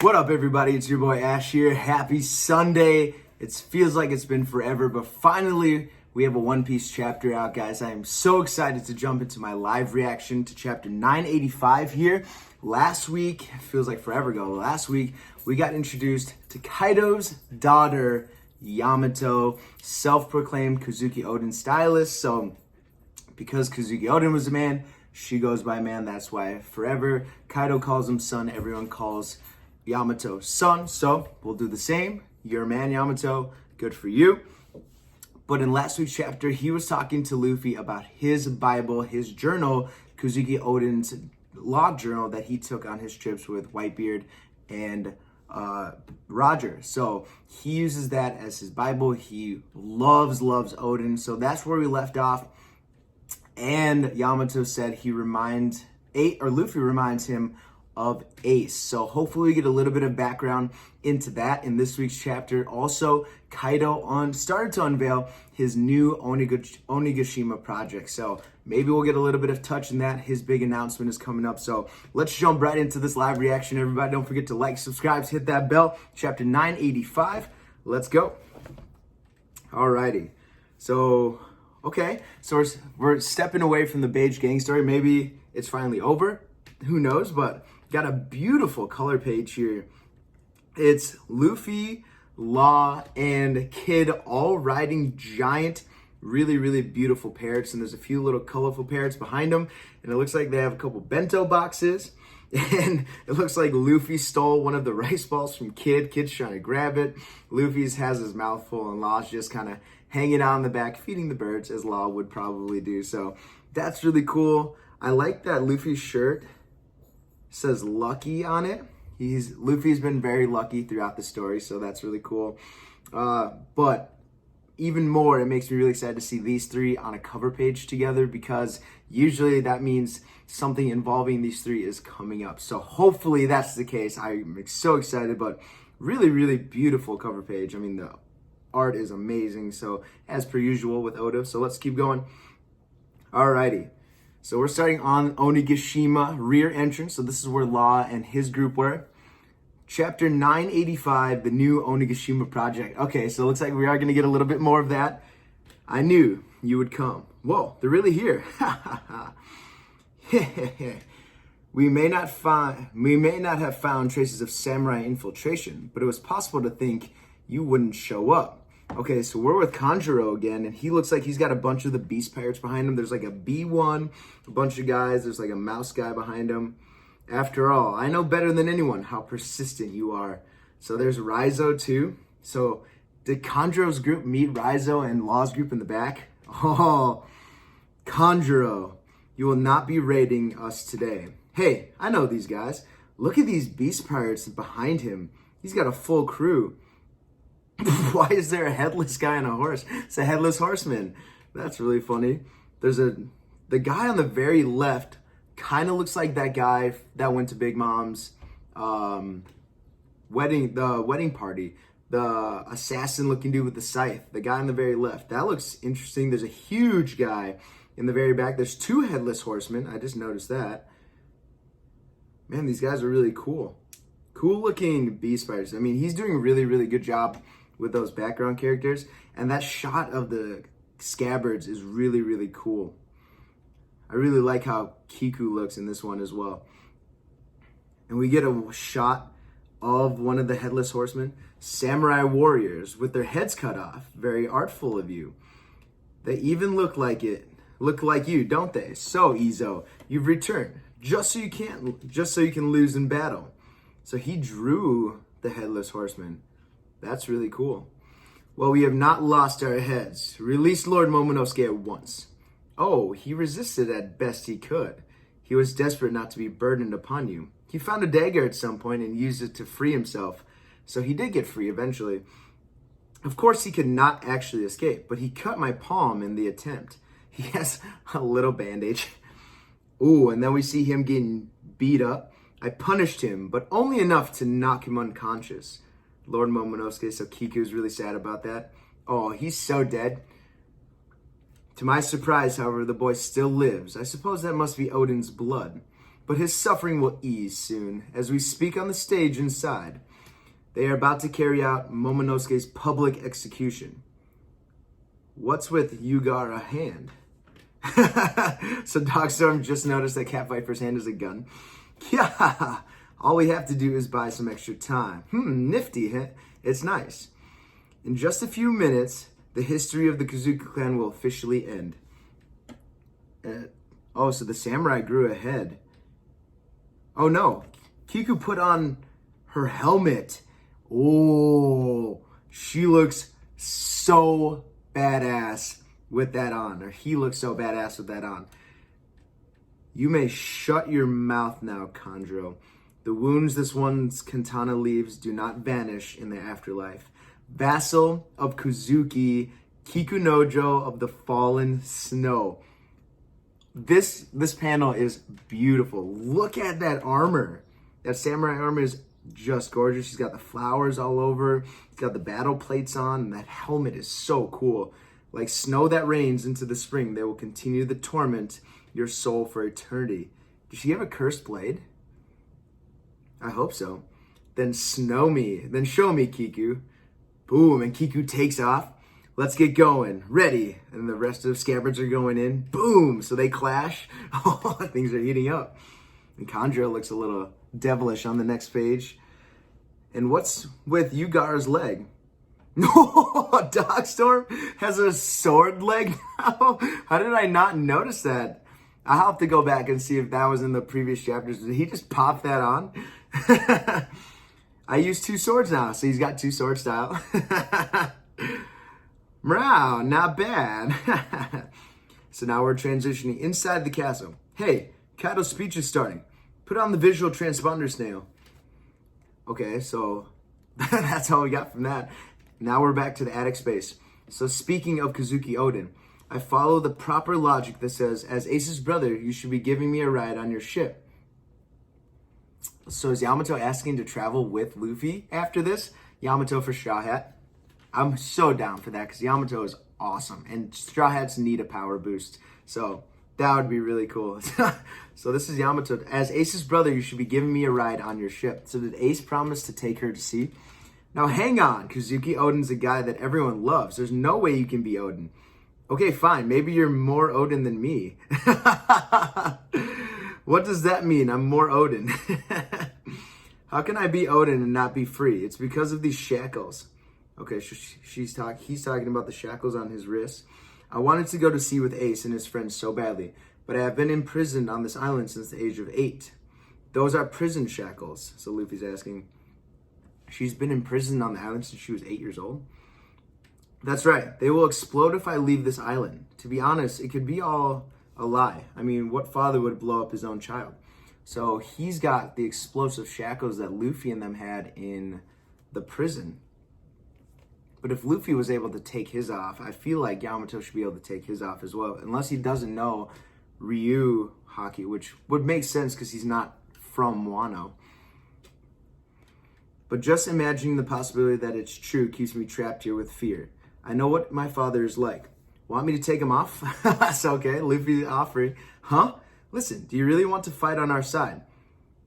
What up, everybody? It's your boy Ash here. Happy Sunday. It feels like it's been forever, but finally we have a One Piece chapter out, guys. I am so excited to jump into my live reaction to chapter 985 here. Last week, feels like forever ago, last week we got introduced to Kaido's daughter, Yamato, self-proclaimed Kozuki Oden stylist. So because Kozuki Oden was a man, she goes by man. That's why forever Kaido calls him son. Everyone calls Yamato son. So we'll do the same. You're a man, Yamato. Good for you. But in last week's chapter, he was talking to Luffy about his Bible, his journal, Kozuki Oden's log journal that he took on his trips with Whitebeard and Roger. So he uses that as his Bible. He loves Oden. So that's where we left off. And Yamato said Luffy reminds him of Ace. So hopefully we get a little bit of background into that in this week's chapter. Also, Kaido started to unveil his new Onigashima project. So maybe we'll get a little bit of touch in that. His big announcement is coming up. So let's jump right into this live reaction, everybody. Don't forget to like, subscribe, hit that bell. Chapter 985. Let's go. Alrighty. So we're stepping away from the Beige gang story. Maybe it's finally over. Who knows? But got a beautiful color page here. It's Luffy, Law, and Kid all riding giant, really beautiful parrots. And there's a few little colorful parrots behind them. And it looks like they have a couple bento boxes. And it looks like Luffy stole one of the rice balls from Kid. Kid's trying to grab it. Luffy's has his mouth full, and Law's just kind of hanging out in the back, feeding the birds, as Law would probably do. So that's really cool. I like that Luffy's shirt says lucky on it. Luffy's been very lucky throughout the story, so that's really cool. But even more, it makes me really excited to see these three on a cover page together, because usually that means something involving these three is coming up. So hopefully that's the case. I'm so excited, but really beautiful cover page. I mean, the art is amazing. So as per usual with Oda. So let's keep going. Alrighty. So we're starting on Onigashima rear entrance. So this is where Law and his group were. Chapter 985, the new Onigashima project. Okay, so it looks like we are going to get a little bit more of that. I knew you would come. Whoa, they're really here. We may not have found traces of samurai infiltration, but it was possible to think you wouldn't show up. Okay, so we're with Kanjuro again, and he looks like he's got a bunch of the beast pirates behind him. There's like a B1, a bunch of guys. There's like a mouse guy behind him. After all, I know better than anyone how persistent you are. So there's Raizo too. So did Kanjuro's group meet Raizo and Law's group in the back? Oh, Kanjuro, you will not be raiding us today. Hey, I know these guys. Look at these beast pirates behind him. He's got a full crew. Why is there a headless guy on a horse? It's a headless horseman. That's really funny. The guy on the very left kind of looks like that guy that went to Big Mom's wedding party. The assassin looking dude with the scythe. The guy on the very left. That looks interesting. There's a huge guy in the very back. There's two headless horsemen. I just noticed that. Man, these guys are really cool. Cool looking beast fighters. I mean, he's doing a really good job with those background characters, and that shot of the scabbards is really cool. I really like how Kiku looks in this one as well. And we get a shot of one of the headless horsemen, samurai warriors with their heads cut off. Very artful of you. They even look like you, don't they? So Izo, you've returned just so you can lose in battle. So he drew the headless horseman. That's really cool. Well, we have not lost our heads. Release Lord Momonosuke at once. Oh, he resisted at best he could. He was desperate not to be burdened upon you. He found a dagger at some point and used it to free himself. So he did get free eventually. Of course, he could not actually escape, but he cut my palm in the attempt. He has a little bandage. Ooh, and then we see him getting beat up. I punished him, but only enough to knock him unconscious. Lord Momonosuke, so Kiku's really sad about that. Oh, he's so dead. To my surprise, however, the boy still lives. I suppose that must be Odin's blood. but his suffering will ease soon as we speak on the stage inside. They are about to carry out Momonosuke's public execution. What's with Yugara hand? So Dogstorm just noticed that Cat Viper's hand is a gun. Yeah, all we have to do is buy some extra time. Nifty, huh? It's nice. In just a few minutes, the history of the Kozuki clan will officially end. So the samurai grew a head. Oh no, Kiku put on her helmet. Oh, she looks so badass with that on. Or he looks so badass with that on. You may shut your mouth now, Kanjuro. The wounds this one's katana leaves do not vanish in the afterlife. Vassal of Kozuki, Kikunojo of the fallen snow. This panel is beautiful. Look at that armor. That samurai armor is just gorgeous. She's got the flowers all over. She's got the battle plates on. And that helmet is so cool. Like snow that rains into the spring, they will continue to torment your soul for eternity. Does she have a cursed blade? I hope so. Then show me, Kiku. Boom, and Kiku takes off. Let's get going. Ready. And the rest of the scabbards are going in. Boom, so they clash. Oh, things are heating up. And Kanjuro looks a little devilish on the next page. And what's with Yugara's leg? Dogstorm has a sword leg now? How did I not notice that? I'll have to go back and see if that was in the previous chapters. Did he just pop that on? I use 2 swords now, so he's got 2 sword style. Meow, not bad. So now we're transitioning inside the castle. Hey, Kaido's speech is starting. Put on the visual transponder snail. Okay, so that's all we got from that. Now we're back to the attic space. So speaking of Kozuki Oden, I follow the proper logic that says, as Ace's brother, you should be giving me a ride on your ship. So is Yamato asking to travel with Luffy after this? Yamato for Straw Hat. I'm so down for that because Yamato is awesome. And Straw Hats need a power boost. So that would be really cool. So this is Yamato. As Ace's brother, you should be giving me a ride on your ship. So did Ace promise to take her to sea? Now hang on, Kozuki Oden's a guy that everyone loves. There's no way you can be Oden. Okay, fine. Maybe you're more Oden than me. What does that mean? I'm more Oden. How can I be Oden and not be free? It's because of these shackles. Okay, he's talking about the shackles on his wrists. I wanted to go to sea with Ace and his friends so badly, but I have been imprisoned on this island since the age of 8. Those are prison shackles. So Luffy's asking, she's been imprisoned on the island since she was 8 years old? That's right. They will explode if I leave this island. To be honest, it could be all a lie. I mean, what father would blow up his own child? So he's got the explosive shackles that Luffy and them had in the prison. But if Luffy was able to take his off, I feel like Yamato should be able to take his off as well. Unless he doesn't know Ryu Haki, which would make sense because he's not from Wano. But just imagining the possibility that it's true keeps me trapped here with fear. I know what my father is like. Want me to take him off? That's okay. Luffy's offering. Huh? Listen, do you really want to fight on our side?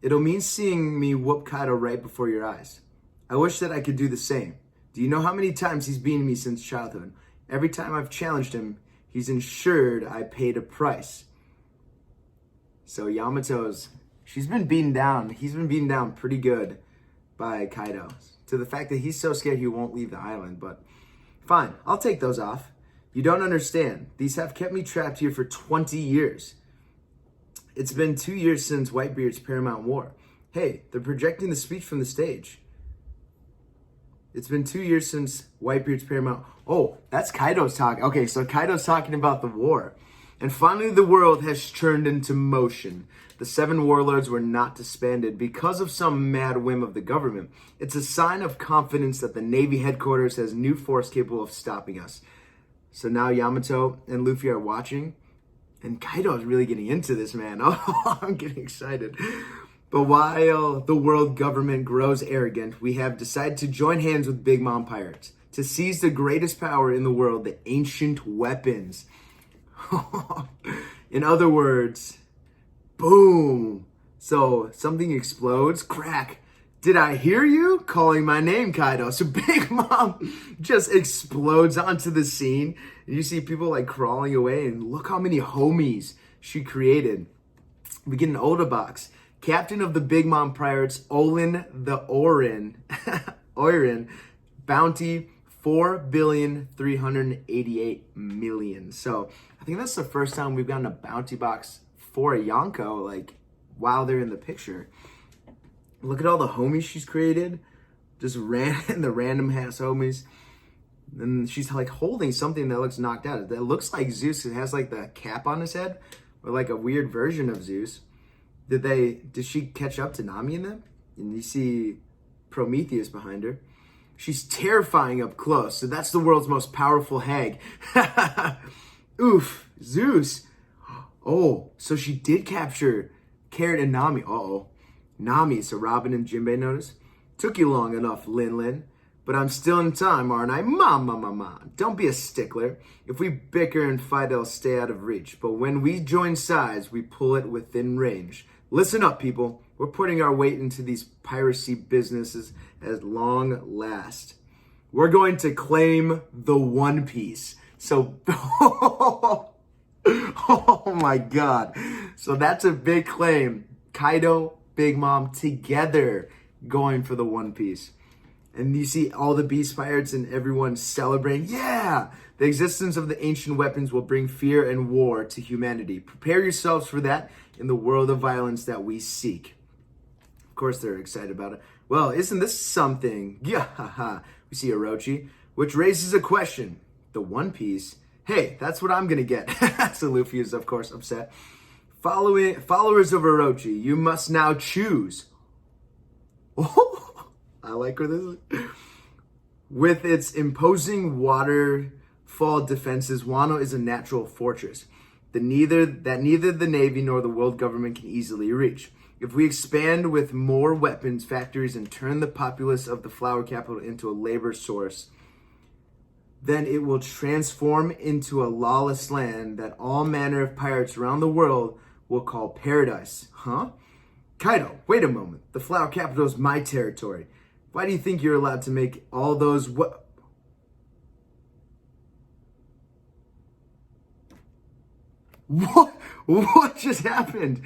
It'll mean seeing me whoop Kaido right before your eyes. I wish that I could do the same. Do you know how many times he's beaten me since childhood? Every time I've challenged him, he's ensured I paid a price. So Yamato's, she's been beaten down. He's been beaten down pretty good by Kaido. To the fact that he's so scared he won't leave the island. But fine, I'll take those off. You don't understand. These have kept me trapped here for 20 years. It's been 2 years since Whitebeard's Paramount War. Hey, they're projecting the speech from the stage. It's been 2 years since Whitebeard's Paramount. Oh, that's Kaido's talk. Okay, so Kaido's talking about the war. And finally the world has turned into motion. The 7 warlords were not disbanded because of some mad whim of the government. It's a sign of confidence that the Navy headquarters has new force capable of stopping us. So now Yamato and Luffy are watching. And Kaido is really getting into this, man. Oh, I'm getting excited. But while the world government grows arrogant, we have decided to join hands with Big Mom Pirates to seize the greatest power in the world, the ancient weapons. In other words, boom, So something explodes, crack. Did I hear you calling my name, Kaido? So Big Mom just explodes onto the scene. And you see people like crawling away, and look how many homies she created. We get an Oda box. Captain of the Big Mom Pirates, Olin the Oirin, bounty 4,388,000,000. So I think that's the first time we've gotten a bounty box for a Yonko, like while they're in the picture. Look at all the homies she's created. Just the random ass homies. And she's like holding something that looks knocked out. That looks like Zeus. It has like the cap on his head, or like a weird version of Zeus. Did she catch up to Nami in them? And you see Prometheus behind her. She's terrifying up close. So that's the world's most powerful hag. Oof, Zeus. Oh, so she did capture Carrot and Nami. Uh-oh. Nami, so Robin and Jinbei notice. Took you long enough, Lin. But I'm still in time, aren't I? Ma. Don't be a stickler. If we bicker and fight, it'll stay out of reach. But when we join sides, we pull it within range. Listen up, people. We're putting our weight into these piracy businesses at long last. We're going to claim the One Piece. So, oh my God. So that's a big claim. Kaido, Big Mom together going for the One Piece. And you see all the beast pirates and everyone celebrating. Yeah! The existence of the ancient weapons will bring fear and war to humanity. Prepare yourselves for that in the world of violence that we seek. Of course, they're excited about it. Well, isn't this something? Yeah, we see Orochi, which raises a question. The One Piece? Hey, that's what I'm gonna get. So Luffy is, of course, upset. Followers of Orochi, you must now choose. Oh, I like where this is. With its imposing waterfall defenses, Wano is a natural fortress that neither the Navy nor the world government can easily reach. If we expand with more weapons, factories, and turn the populace of the flower capital into a labor source, then it will transform into a lawless land that all manner of pirates around the world will call paradise. Huh? Kaido, wait a moment. The flower capital is my territory. Why do you think you're allowed to make all those What just happened?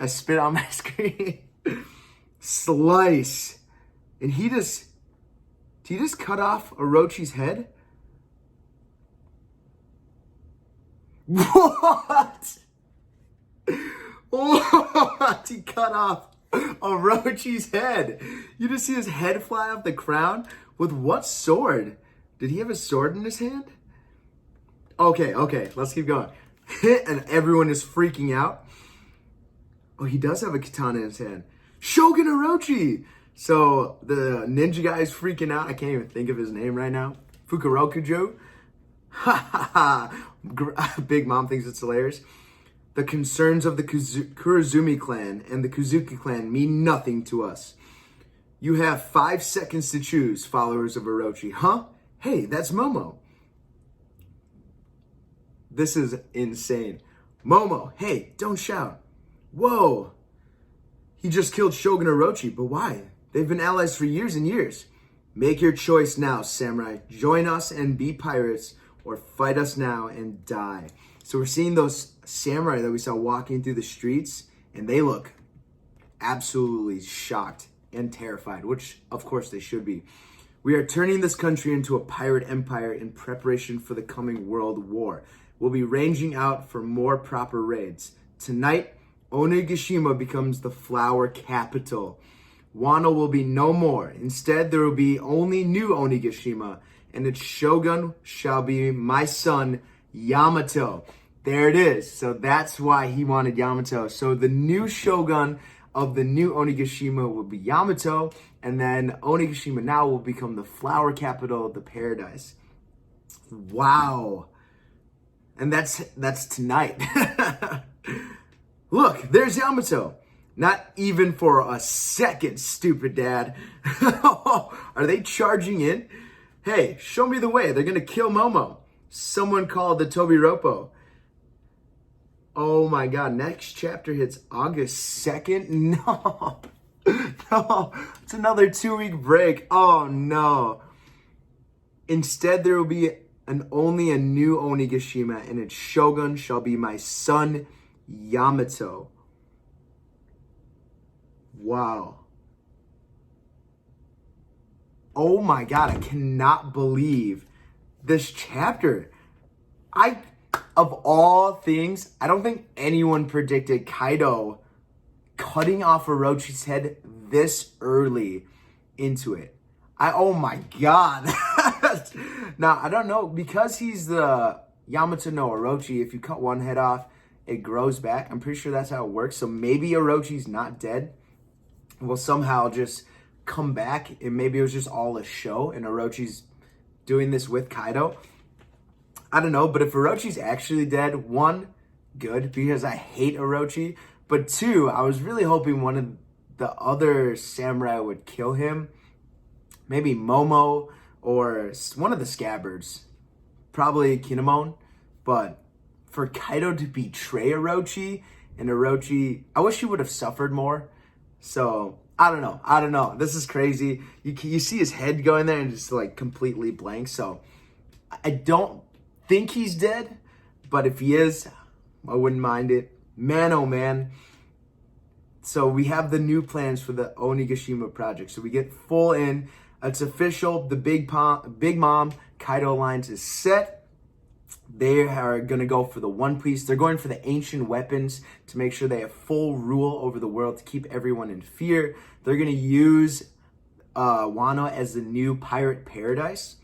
I spit on my screen. Slice. And he just cut off Orochi's head? What? What? He cut off Orochi's head. You just see his head fly off the crown? With what sword? Did he have a sword in his hand? Okay, let's keep going. And everyone is freaking out. Oh, he does have a katana in his hand. Shogun Orochi! So the ninja guy is freaking out. I can't even think of his name right now. Fukurokujo? Ha ha ha. Big Mom thinks it's hilarious. The concerns of the Kurozumi clan and the Kuzuki clan mean nothing to us. You have 5 seconds to choose, followers of Orochi. Huh? Hey, that's Momo. This is insane. Momo, hey, don't shout. Whoa. He just killed Shogun Orochi, but why? They've been allies for years and years. Make your choice now, samurai. Join us and be pirates, or fight us now and die. So we're seeing those samurai that we saw walking through the streets, and they look absolutely shocked and terrified, which of course they should be. We are turning this country into a pirate empire in preparation for the coming world war. We'll be ranging out for more proper raids. Tonight, Onigashima becomes the flower capital. Wano will be no more. Instead, there will be only new Onigashima, and its shogun shall be my son, Yamato. There it is. So that's why he wanted Yamato. So the new shogun of the new Onigashima will be Yamato, and then Onigashima now will become the flower capital of the paradise. Wow. And that's tonight. Look, there's Yamato. Not even for a second, stupid dad. Are they charging in? Hey, show me the way. They're going to kill Momo. Someone called the Tobiropo. Oh my God, next chapter hits August 2nd? No, no, it's another 2-week break. Oh no. Instead, there will be only a new Onigashima, and its shogun shall be my son, Yamato. Wow. Oh my God, I cannot believe this chapter. Of all things, I don't think anyone predicted Kaido cutting off Orochi's head this early into it. Oh my God. Now, I don't know, because he's the Yamato no Orochi, if you cut one head off, it grows back. I'm pretty sure that's how it works. So maybe Orochi's not dead. Will somehow just come back, and maybe it was just all a show, and Orochi's doing this with Kaido. I don't know, but if Orochi's actually dead, one, good, because I hate Orochi, but two, I was really hoping one of the other samurai would kill him. Maybe Momo or one of the scabbards. Probably Kinemon. But for Kaido to betray Orochi, and Orochi, I wish he would have suffered more. So, I don't know. This is crazy. You see his head going there and just like completely blank. So, I don't think he's dead. But if he is, I wouldn't mind it. Man, oh man. So we have the new plans for the Onigashima project. So we get full in. It's official. The Big Mom Kaido Alliance is set. They are going to go for the One Piece. They're going for the ancient weapons to make sure they have full rule over the world to keep everyone in fear. They're going to use Wano as the new pirate paradise,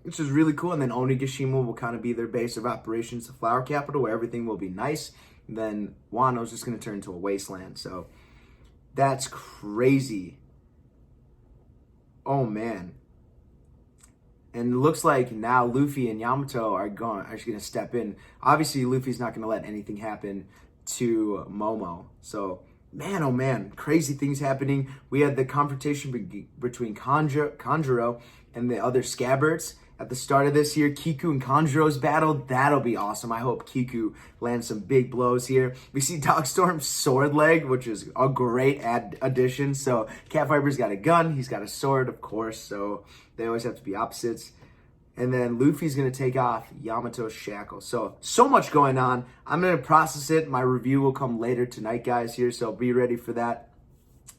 which is really cool. And then Onigashima will kind of be their base of operations, the flower capital, where everything will be nice. And then Wano's just going to turn into a wasteland. So that's crazy. Oh, man. And it looks like now Luffy and Yamato are just going to step in. Obviously, Luffy's not going to let anything happen to Momo. So, man, oh man, crazy things happening. We had the confrontation between Kanjuro and the other scabbards at the start of this year. Kiku and Kanjuro's battle, that'll be awesome. I hope Kiku lands some big blows here. We see Dogstorm's sword leg, which is a great addition. So Cat Viper's got a gun, he's got a sword, of course, so they always have to be opposites. And then Luffy's going to take off Yamato's shackle. So much going on. I'm going to process it. My review will come later tonight, guys, here, so be ready for that.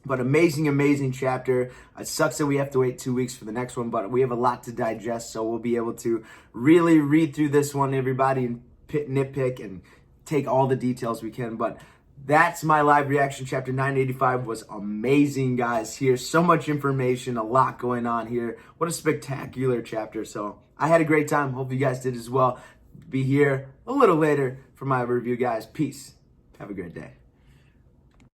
But amazing chapter. It sucks that we have to wait 2 weeks for the next one, but we have a lot to digest, so we'll be able to really read through this one, everybody, and nitpick and take all the details we can. But that's my live reaction. Chapter 985 was amazing, guys. Here, so much information, a lot going on here. What a spectacular chapter. So I had a great time. Hope you guys did as well. Be here a little later for my review, guys. Peace. Have a great day.